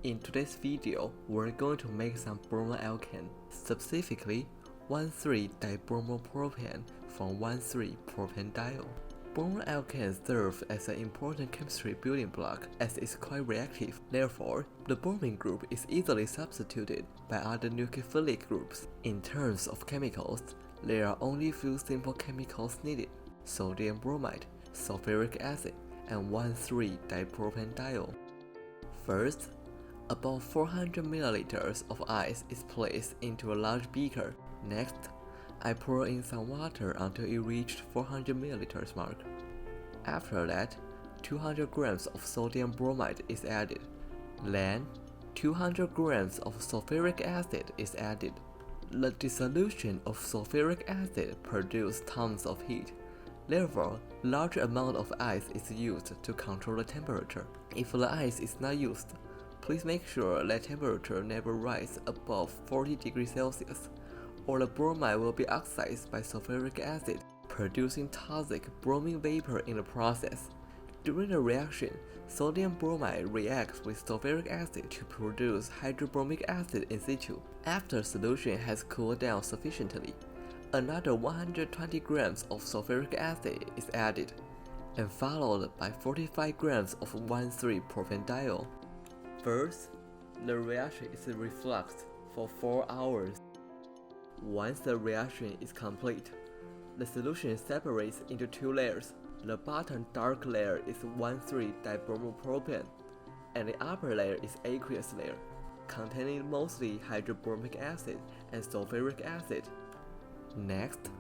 In today's video, we're going to make some bromoalkane, specifically 1,3-dibromopropane from 1,3-propanediol. Bromoalkane serves as an important chemistry building block as it's quite reactive. Therefore, the bromine group is easily substituted by other nucleophilic groups. In terms of chemicals, there are only few simple chemicals needed: sodium bromide, sulfuric acid, and 1,3-dipropanediol. First, about 400 ml of ice is placed into a large beaker. Next, I pour in some water until it reached 400 ml mark. After that, 200 grams of sodium bromide is added. Then, 200 grams of sulfuric acid is added. The dissolution of sulfuric acid produces tons of heat. Therefore, large amount of ice is used to control the temperature. If the ice is not used, please make sure that temperature never rises above 40 degrees Celsius, or the bromide will be oxidized by sulfuric acid, producing toxic bromine vapor in the process. During the reaction, sodium bromide reacts with sulfuric acid to produce hydrobromic acid in situ. After solution has cooled down sufficiently, another 120 grams of sulfuric acid is added, and followed by 45 grams of 1,3-propanediol. First, the reaction is refluxed for 4 hours. Once the reaction is complete, the solution separates into two layers. The bottom dark layer is 1,3-dibromopropane, and the upper layer is aqueous layer, containing mostly hydrobromic acid and sulfuric acid. Next,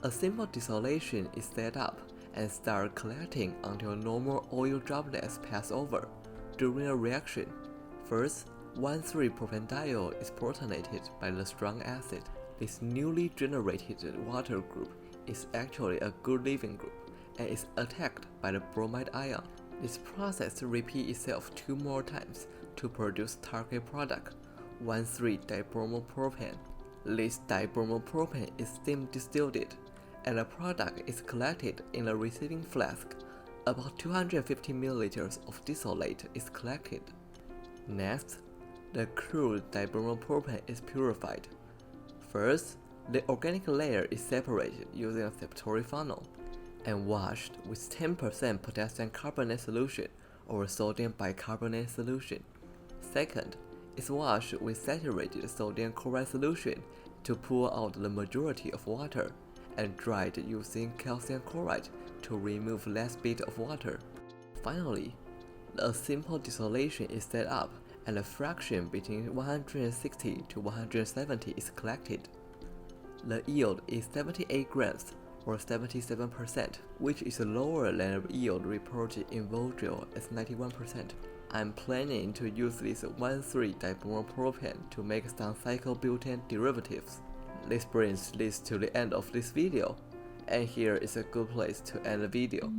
a simple distillation is set up and start collecting until normal oil droplets pass over. During a reaction, first, 1,3-propanediol is protonated by the strong acid. This newly generated water group is actually a good leaving group and is attacked by the bromide ion. This process repeats itself 2 more times to produce target product, 1,3-dibromopropane. This dibromopropane is steam distilled, and the product is collected in a receiving flask. About 250 ml of distillate is collected. Next, the crude dibromopropane is purified. First, the organic layer is separated using a separatory funnel and washed with 10% potassium carbonate solution or sodium bicarbonate solution. Second, it's washed with saturated sodium chloride solution to pull out the majority of water, and dried using calcium chloride to remove less bit of water. Finally, a simple distillation is set up and a fraction between 160 to 170 is collected. The yield is 78 grams or 77%, which is lower than the yield reported in Vogel as 91%. I'm planning to use this 1,3-dibromopropane to make some cyclobutane derivatives. This brings this to the end of this video, and here is a good place to end the video.